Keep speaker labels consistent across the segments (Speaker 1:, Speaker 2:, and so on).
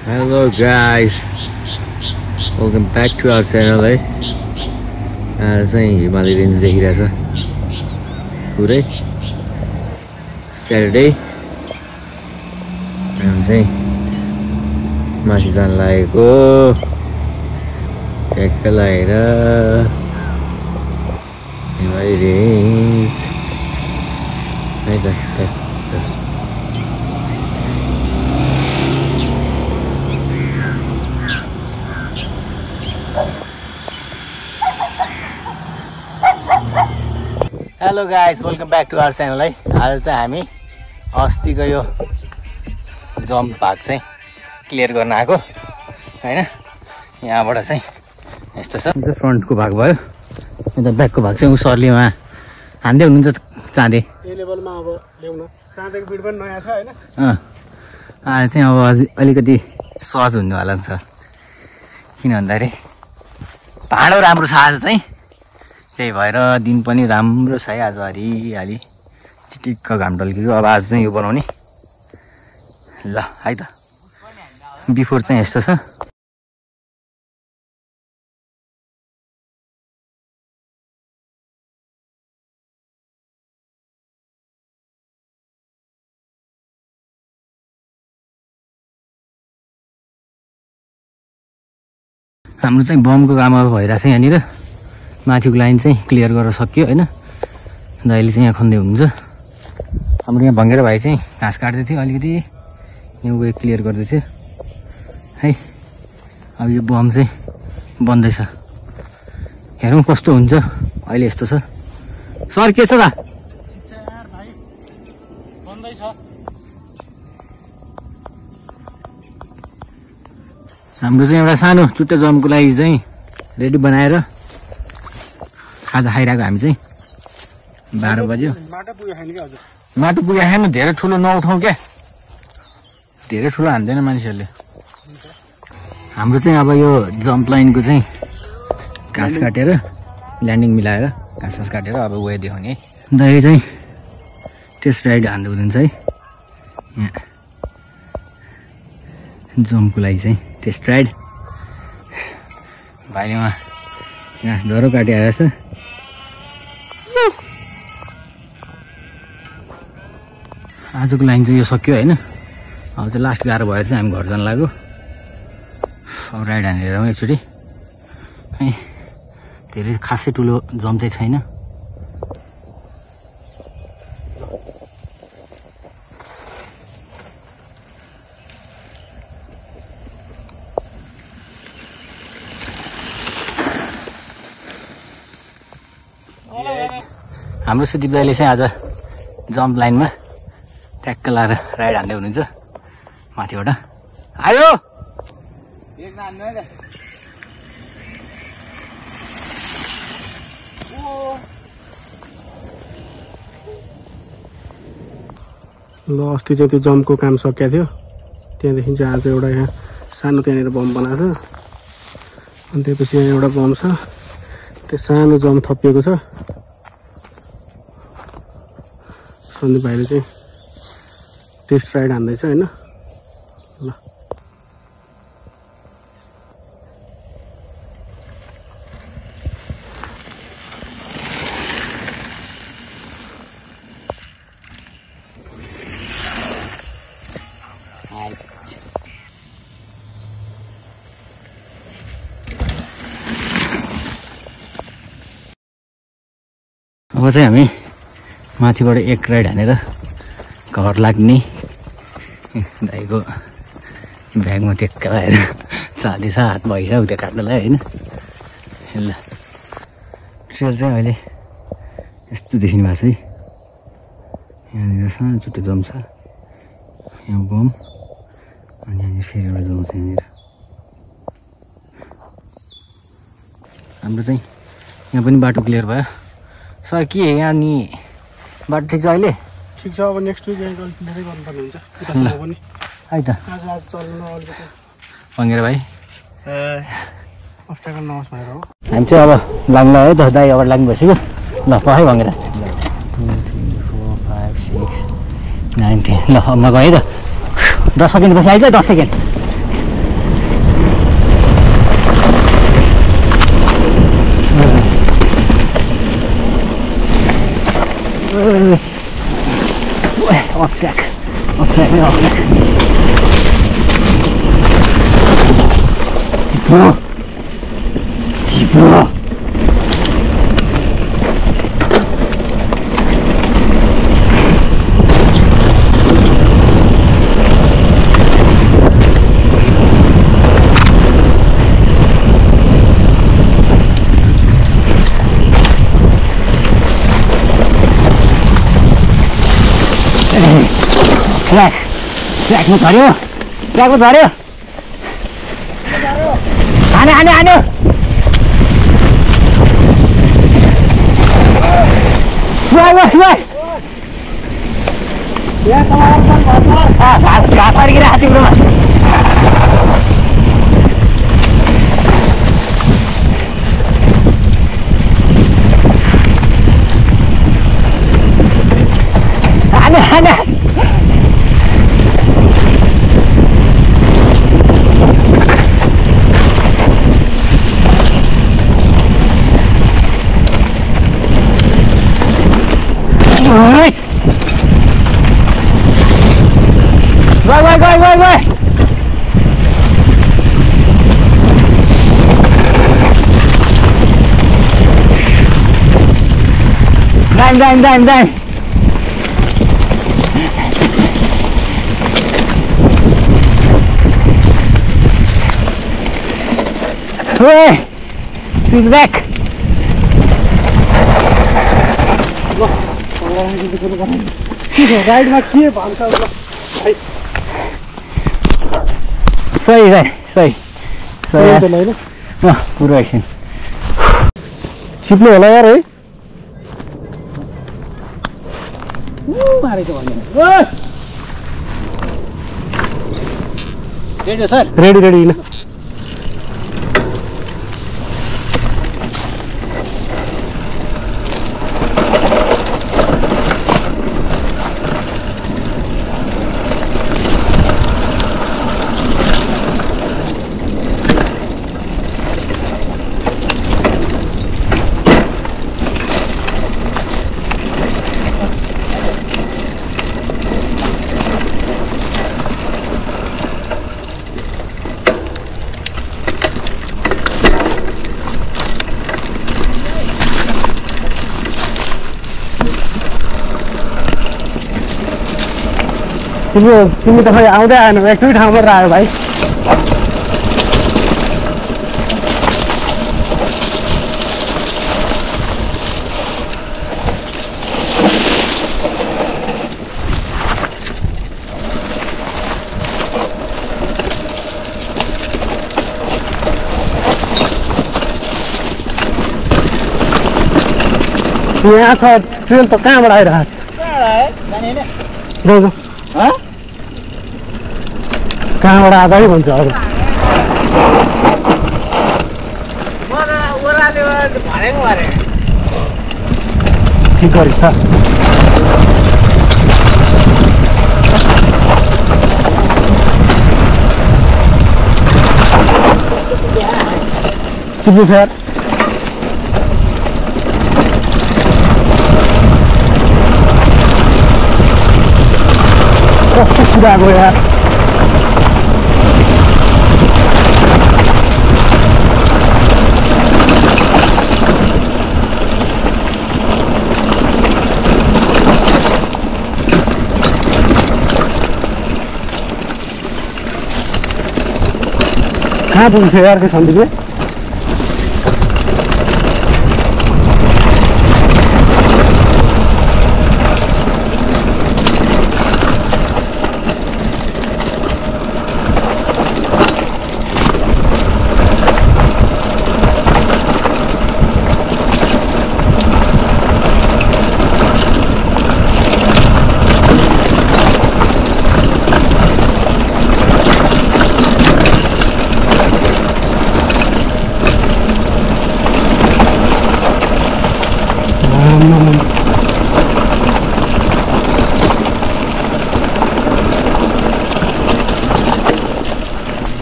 Speaker 1: Hello guys, welcome back to our channel है। आज चाहिँ हिमालय रेन्ज देखिरहेछ पुरै सैटरडे हामी चाहिँ माथि जान लागेको ट्याक्क लगाएर हिमालय रेन्ज है त hello guys, welcome back to our channel है। आज चाहिँ हामी अस्तिको यो जम्प भाग चाहिँ क्लियर गर्न आएको हैन। यहाँबाट चाहिँ यस्तो छ, यो फ्रन्टको भाग भयो, यता ब्याकको भाग चाहिँ सरले उहाँ हान्दै हुनुहुन्छ चाँदे।
Speaker 2: यो लेभलमा अब ल्याउन चाँदेको बिट पनि नयाँ छ हैन।
Speaker 1: आज चाहिँ अब अलिकति सहज हुनेवाला छ, किन भन्दाखेरि भाँडो राम्रो छ आज चाहिँ, त्यही भएर दिन पनि राम्रो छ है। आज हरियाली चिटिक्क घाम ढल्केको। अब आज चाहिँ यो बनाउने ल है त। बिफोर चाहिँ यस्तो छ, हाम्रो चाहिँ बमको काम अब भइरहेको छ यहाँनिर। माथिको लाइन चाहिँ क्लियर गरेर सक्यो हैन। दाइले चाहिँ यहाँ खन्दै हुनुहुन्छ। हाम्रो यहाँ भङ्गेरा भाइ चाहिँ घाँस काट्दै थियो, अलिकति यहाँ वे क्लियर गर्दै थियो है। अब यो बम चाहिँ बन्दैछ, हेरौँ कस्तो हुन्छ। अहिले यस्तो छ सर, के छ त? हाम्रो चाहिँ एउटा सानो चुट्टे जमको लागि चाहिँ रेडी बनाएर खाजा खाइरहेको। हामी चाहिँ 12 बज्यो, माटो पुगेको छैन। धेरै ठुलो नउठाउँ क्या, धेरै ठुलो हान्दैन मानिसहरूले। हाम्रो चाहिँ अब यो जम्प लाइनको चाहिँ घाँस काटेर ल्यान्डिङ मिलाएर घाँस काटेर अब वे देखाउने है। दाइ चाहिँ टेस्ट राइड हान्दै हुनुहुन्छ है। यहाँ जम्पको लागि चाहिँ टेस्ट राइड भाइले उहाँ घाँस डह्रो काटिआएको छ। आजको लाइन चाहिँ यो सक्यो हैन। अब चाहिँ लास्ट गाह्रो भएर चाहिँ हामी घर जान लाग्यो। अब राइड हानेर एकचोटि है। धेरै खासै ठुलो जम्प चाहिँ छैन। हाम्रो सुदीप दाइले चाहिँ आज जम्प लाइनमा ट्याक्क लाएर राइड हान्दै हुनुहुन्छ माथिबाट। आयो
Speaker 2: ल अस्ति चाहिँ त्यो जम्पको काम सकिएको थियो, त्यहाँदेखि चाहिँ आज एउटा यहाँ सानो त्यहाँनिर बम बनाएको छ। अनि त्यसपछि यहाँ एउटा बम छ, त्यो सानो जम्प थपिएको छ। सन्दीप भाइले चाहिँ टेस्ट राइड हान्दैछ हैन। ल
Speaker 1: अब चाहिँ हामी माथिबाट एक राइड हानेर घर लाग्ने। दाइको ब्यागमा टेक्क लगाएर चाँदी छ, हात भइसक्यो त्यो काट्नलाई होइन। ल ट्रेल चाहिँ अहिले यस्तो देखिनु भएको छ है। यहाँनिर सानो छुट्टै जम छ, यहाँ बम, अनि यहाँनिर फेरि एउटा जम छ यहाँनिर। हाम्रो चाहिँ यहाँ पनि बाटो क्लियर भयो सर। के यहाँ नि बाटो ठिक छ अहिले?
Speaker 2: ठिक छ। अब नेक्स्ट विक यहाँ क्लियरै गर्नुपर्ने हुन्छ उतासम्म पनि
Speaker 1: है त।
Speaker 2: आज चल्नु अलिकति
Speaker 1: भङ्गेरा भाइ
Speaker 2: अब्स्ट्याकल नहोस् भनेर हो।
Speaker 1: हामी चाहिँ अब लाग्ला है त। दाइ अगाडि लाग्नु भइसक्यो। ल पखाइ भङ्गेरा 2 3 4 5 6 9 10। ल म गएँ त। 10 सेकेन्ड पछि आइज। 10 second Off track. Off track. 집어. ट्र्याकमा झऱ्यो हान्यो घाँस अड्किरहेको तिम्रोमा हान्यो Vai. Dime. Hooray! She's back.
Speaker 2: राइडमा के भन्छ
Speaker 1: सही पुरो एकछिन
Speaker 2: छिप्नु होला यार है
Speaker 1: मारेको भन्यो रेडी सर
Speaker 2: रेडी न तिमी त खै आउँदै आएन एकै ठाउँमा आयो भाइ यहाँ छ ट्रेन त कहाँबाट आइरहेको छ कहाँबाट आधा भन्छ अब ठिक गरिस् त चिप्नु छ यार कस्तो कुरा गयो यार कहाँ पुग्छ यार के सन्दीपले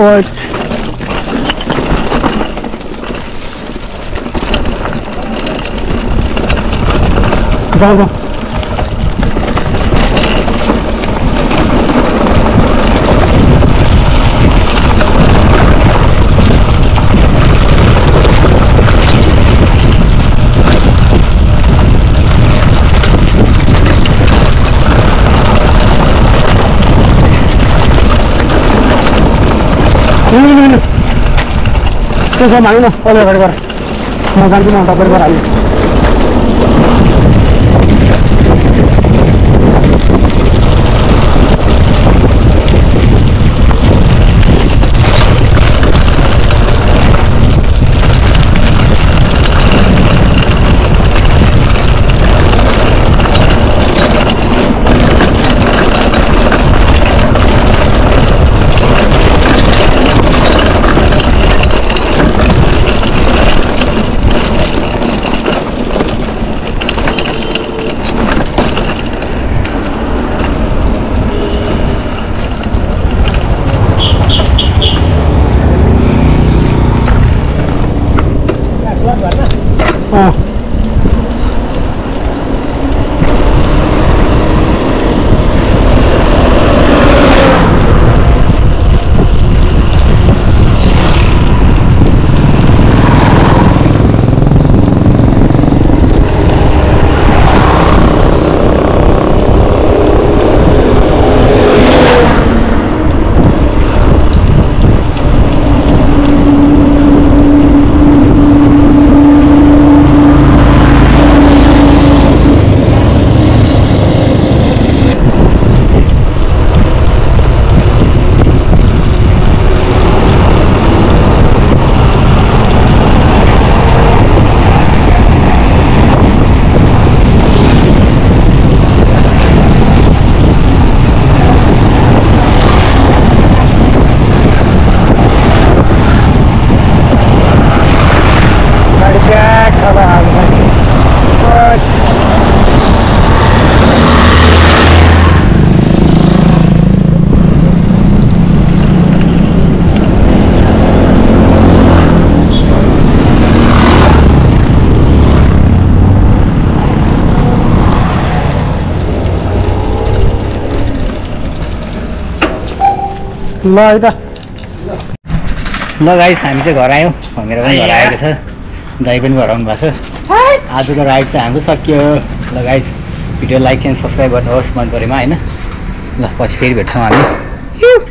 Speaker 2: What? जाऊ त्यसो माग्नु न अहिले अगाडि गर म जान्छु म तपाईँ गर हाल्नु ल है त
Speaker 1: ल गाइस हामी चाहिँ घर आयौँ मेरो पनि घर आएको छ दाइ पनि घर आउनु भएको छ आजको राइड चाहिँ हाम्रो सकियो ल guys video like and subscribe गर्नुहोस् मन परेमा हैन ल पछि फेरि भेट्छौँ हामी